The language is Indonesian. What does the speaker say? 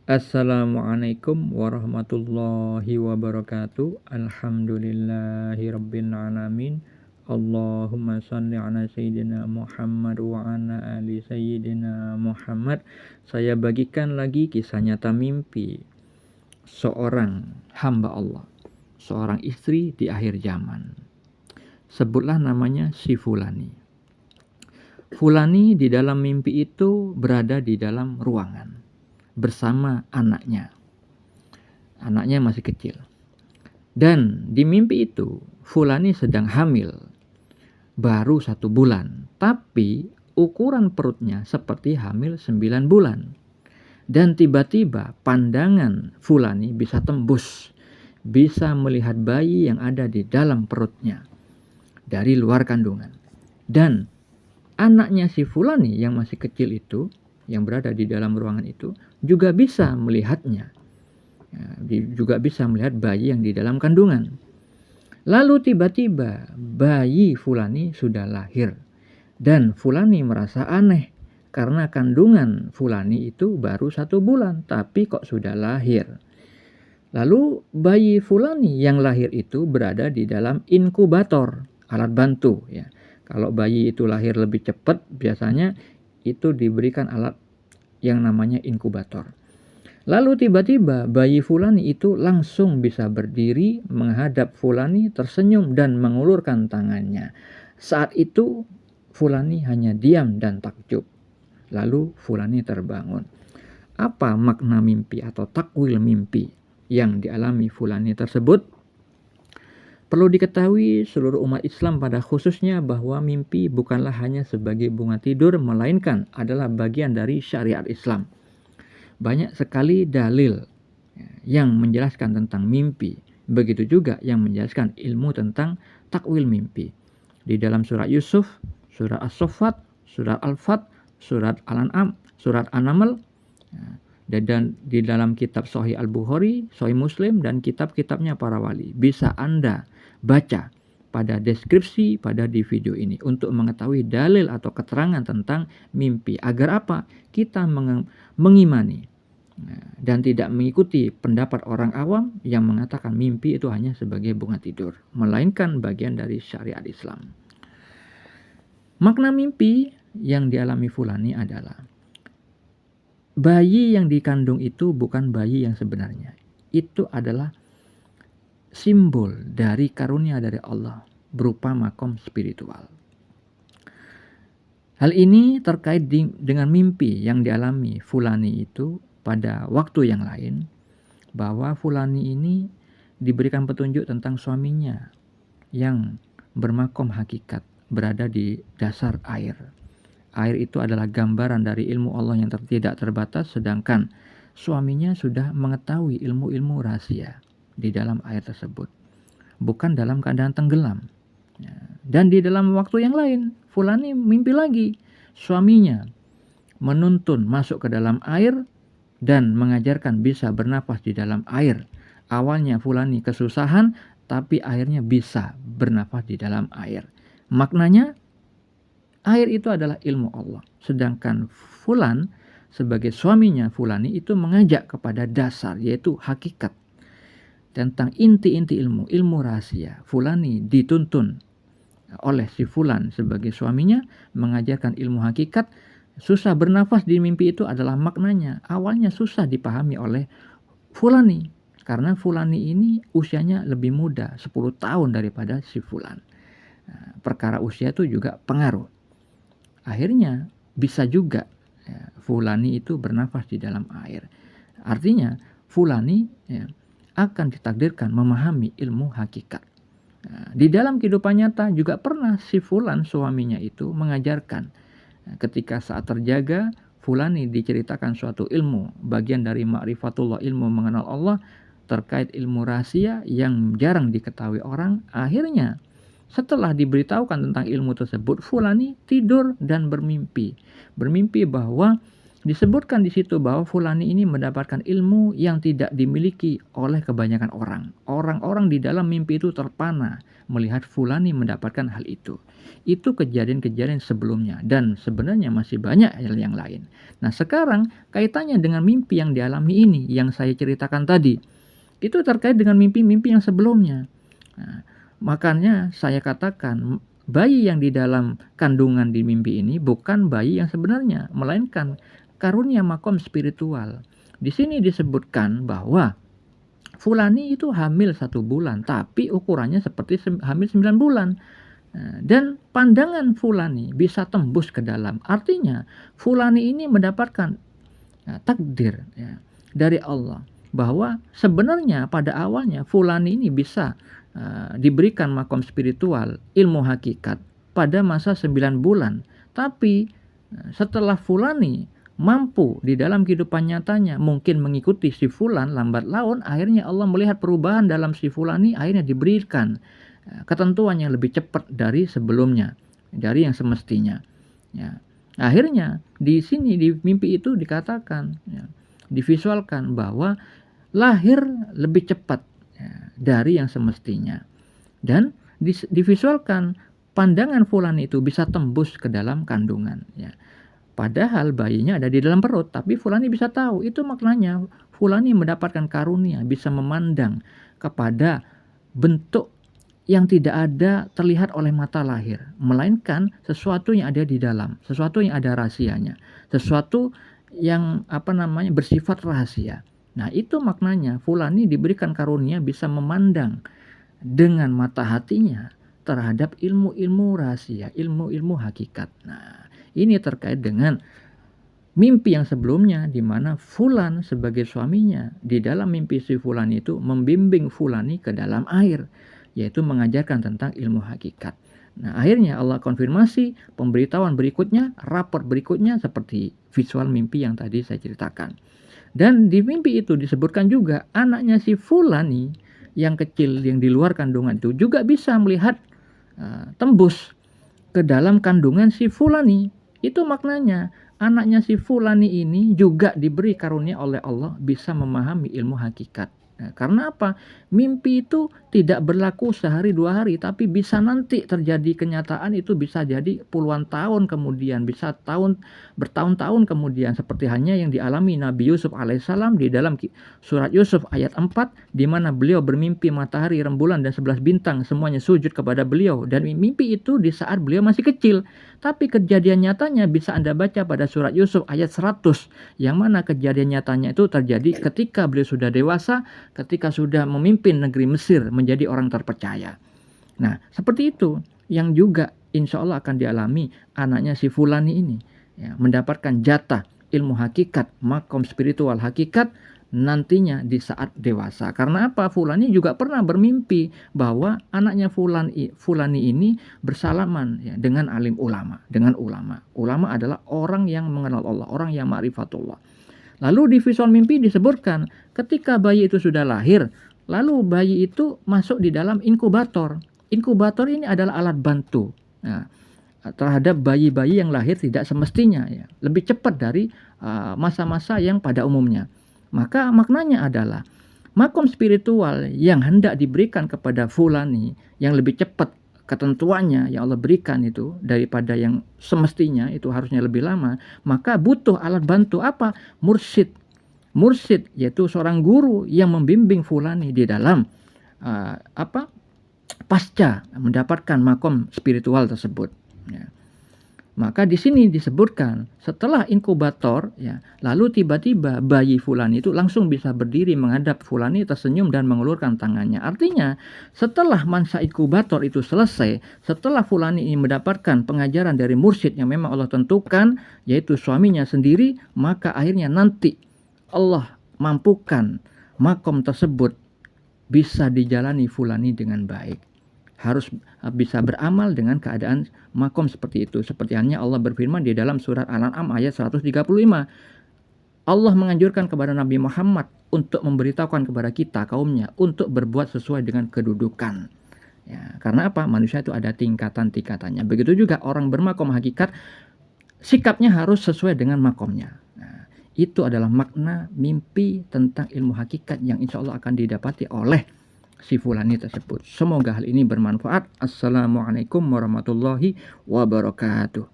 Assalamualaikum warahmatullahi wabarakatuh. Alhamdulillahirabbil alamin. Allahumma shalli ala sayyidina Muhammad wa ala ali sayyidina Muhammad. Saya bagikan lagi kisah nyata mimpi seorang hamba Allah, seorang istri di akhir zaman. Sebutlah namanya si Fulani. Fulani di dalam mimpi itu berada di dalam ruangan bersama anaknya. Anaknya masih kecil. Dan di mimpi itu Fulani sedang hamil. Baru 1 bulan. Tapi ukuran perutnya seperti hamil 9 bulan. Dan tiba-tiba pandangan Fulani bisa tembus. Bisa melihat bayi yang ada di dalam perutnya. Dari luar kandungan. Dan anaknya si Fulani yang masih kecil itu, yang berada di dalam ruangan itu, juga bisa melihatnya. Juga bisa melihat bayi yang di dalam kandungan. Lalu tiba-tiba bayi Fulani sudah lahir. Dan Fulani merasa aneh. Karena kandungan Fulani itu baru 1 bulan. Tapi kok sudah lahir. Lalu bayi Fulani yang lahir itu berada di dalam inkubator. Alat bantu ya. Kalau bayi itu lahir lebih cepat, biasanya itu diberikan alat yang namanya inkubator. Lalu tiba-tiba bayi Fulani itu langsung bisa berdiri menghadap Fulani, tersenyum dan mengulurkan tangannya. Saat itu Fulani hanya diam dan takjub. Lalu Fulani terbangun. Apa makna mimpi atau takwil mimpi yang dialami Fulani tersebut? Perlu diketahui seluruh umat Islam pada khususnya bahwa mimpi bukanlah hanya sebagai bunga tidur, melainkan adalah bagian dari syariat Islam. Banyak sekali dalil yang menjelaskan tentang mimpi. Begitu juga yang menjelaskan ilmu tentang takwil mimpi. Di dalam surat Yusuf, surat As-Saffat, surat Al-Fat, surat Al-An'am, surat An-Naml, dan di dalam kitab Sahih Al-Bukhari, Sahih Muslim, dan kitab-kitabnya para wali. Bisa Anda baca pada deskripsi pada di video ini untuk mengetahui dalil atau keterangan tentang mimpi. Agar apa? Kita mengimani dan tidak mengikuti pendapat orang awam yang mengatakan mimpi itu hanya sebagai bunga tidur, melainkan bagian dari syariat Islam. Makna mimpi yang dialami Fulani adalah bayi yang dikandung itu bukan bayi yang sebenarnya. Itu adalah simbol dari karunia dari Allah berupa makom spiritual. Hal ini terkait dengan mimpi yang dialami Fulani itu pada waktu yang lain, bahwa Fulani ini diberikan petunjuk tentang suaminya yang bermakom hakikat berada di dasar air. Air itu adalah gambaran dari ilmu Allah yang tidak terbatas, sedangkan suaminya sudah mengetahui ilmu-ilmu rahasia di dalam air tersebut, bukan dalam keadaan tenggelam. Dan di dalam waktu yang lain, Fulani mimpi lagi, suaminya menuntun masuk ke dalam air dan mengajarkan bisa bernafas di dalam air. Awalnya Fulani kesusahan, tapi akhirnya bisa bernafas di dalam air. Maknanya, air itu adalah ilmu Allah. Sedangkan Fulan sebagai suaminya Fulani itu mengajak kepada dasar, yaitu hakikat. Tentang inti-inti ilmu rahasia. Fulani dituntun oleh si Fulan sebagai suaminya mengajarkan ilmu hakikat. Susah bernafas di mimpi itu adalah maknanya. Awalnya susah dipahami oleh Fulani. Karena Fulani ini usianya lebih muda, 10 tahun daripada si Fulan. Perkara usia itu juga pengaruh. Akhirnya bisa juga Fulani itu bernafas di dalam air. Artinya Fulani akan ditakdirkan memahami ilmu hakikat. Di dalam kehidupan nyata juga pernah si Fulan suaminya itu mengajarkan. Ketika saat terjaga, Fulani diceritakan suatu ilmu, bagian dari ma'rifatullah, ilmu mengenal Allah, terkait ilmu rahasia yang jarang diketahui orang. Akhirnya setelah diberitahukan tentang ilmu tersebut, Fulani tidur dan bermimpi bahwa disebutkan di situ bahwa fulani ini mendapatkan ilmu yang tidak dimiliki oleh kebanyakan orang. Orang-orang di dalam mimpi itu terpana melihat fulani mendapatkan hal itu. Itu kejadian-kejadian sebelumnya dan sebenarnya masih banyak hal yang lain. Nah, sekarang kaitannya dengan mimpi yang dialami ini yang saya ceritakan tadi. Itu terkait dengan mimpi-mimpi yang sebelumnya. Nah, makanya saya katakan bayi yang di dalam kandungan di mimpi ini bukan bayi yang sebenarnya, melainkan karunia makom spiritual. Di sini disebutkan bahwa fulani itu hamil 1 bulan, tapi ukurannya seperti hamil 9 bulan. Dan pandangan fulani bisa tembus ke dalam. Artinya fulani ini mendapatkan takdir ya, dari Allah bahwa sebenarnya pada awalnya fulani ini bisa diberikan makom spiritual, ilmu hakikat pada masa 9 bulan. Tapi setelah fulani mampu di dalam kehidupan nyatanya mungkin mengikuti si fulan lambat laun, akhirnya Allah melihat perubahan dalam si fulani, akhirnya diberikan ketentuan yang lebih cepat dari sebelumnya, dari yang semestinya. Ya. Akhirnya di sini di mimpi itu dikatakan, ya, divisualkan bahwa lahir lebih cepat ya, dari yang semestinya. Dan divisualkan pandangan fulan itu bisa tembus ke dalam kandungan. Ya. Padahal bayinya ada di dalam perut, tapi fulani bisa tahu. Itu maknanya fulani mendapatkan karunia, bisa memandang kepada bentuk yang tidak ada terlihat oleh mata lahir, melainkan sesuatu yang ada di dalam, sesuatu yang ada rahasianya, sesuatu yang bersifat rahasia. Nah, itu maknanya fulani diberikan karunia bisa memandang dengan mata hatinya terhadap ilmu-ilmu rahasia, ilmu-ilmu hakikat. Nah, ini terkait dengan mimpi yang sebelumnya di mana fulan sebagai suaminya di dalam mimpi si fulan itu membimbing fulani ke dalam air, yaitu mengajarkan tentang ilmu hakikat. Nah, akhirnya Allah konfirmasi pemberitahuan berikutnya, raport berikutnya seperti visual mimpi yang tadi saya ceritakan. Dan di mimpi itu disebutkan juga anaknya si fulani yang kecil yang di luar kandungan itu juga bisa melihat tembus ke dalam kandungan si fulani. Itu maknanya anaknya si fulani ini juga diberi karunia oleh Allah bisa memahami ilmu hakikat. Nah, karena apa? Mimpi itu tidak berlaku sehari 2 hari, tapi bisa nanti terjadi kenyataan itu bisa jadi puluhan tahun kemudian, bisa bertahun-tahun kemudian, seperti hanya yang dialami Nabi Yusuf alaihissalam di dalam surat Yusuf ayat 4, di mana beliau bermimpi matahari, rembulan, dan 11 bintang semuanya sujud kepada beliau, dan mimpi itu di saat beliau masih kecil. Tapi kejadian nyatanya bisa Anda baca pada surat Yusuf ayat 100, yang mana kejadian nyatanya itu terjadi ketika beliau sudah dewasa, ketika sudah memimpin negeri Mesir menjadi orang terpercaya. Nah, seperti itu yang juga insya Allah akan dialami anaknya si fulani ini, ya, mendapatkan jatah ilmu hakikat, makom spiritual hakikat nantinya di saat dewasa. Karena apa? Fulani juga pernah bermimpi bahwa anaknya fulani ini bersalaman ya, dengan alim ulama, dengan ulama. Ulama adalah orang yang mengenal Allah, orang yang ma'rifatullah. Lalu di visual mimpi disebutkan ketika bayi itu sudah lahir, lalu bayi itu masuk di dalam inkubator. Inkubator ini adalah alat bantu terhadap bayi-bayi yang lahir tidak semestinya, ya, lebih cepat dari masa-masa yang pada umumnya. Maka maknanya adalah makom spiritual yang hendak diberikan kepada fulani yang lebih cepat ketentuannya yang Allah berikan itu daripada yang semestinya itu harusnya lebih lama, maka butuh alat bantu apa? Mursyid, yaitu seorang guru yang membimbing fulani di dalam pasca mendapatkan makom spiritual tersebut, ya. Maka di sini disebutkan setelah inkubator, ya, lalu tiba-tiba bayi fulani itu langsung bisa berdiri menghadap fulani, tersenyum dan mengulurkan tangannya. Artinya setelah masa inkubator itu selesai, setelah fulani ini mendapatkan pengajaran dari mursyid yang memang Allah tentukan, yaitu suaminya sendiri, maka akhirnya nanti Allah mampukan makom tersebut bisa dijalani fulani dengan baik. Harus bisa beramal dengan keadaan makom seperti itu. Seperti halnya Allah berfirman di dalam surat Al-An'am ayat 135. Allah menganjurkan kepada Nabi Muhammad untuk memberitahukan kepada kita kaumnya untuk berbuat sesuai dengan kedudukan. Ya, karena apa? Manusia itu ada tingkatan-tingkatannya. Begitu juga orang bermakom hakikat, sikapnya harus sesuai dengan makomnya. Nah, Itu adalah makna mimpi tentang ilmu hakikat yang insya Allah akan didapati oleh si fulani tersebut. Semoga hal ini bermanfaat. Assalamualaikum warahmatullahi wabarakatuh.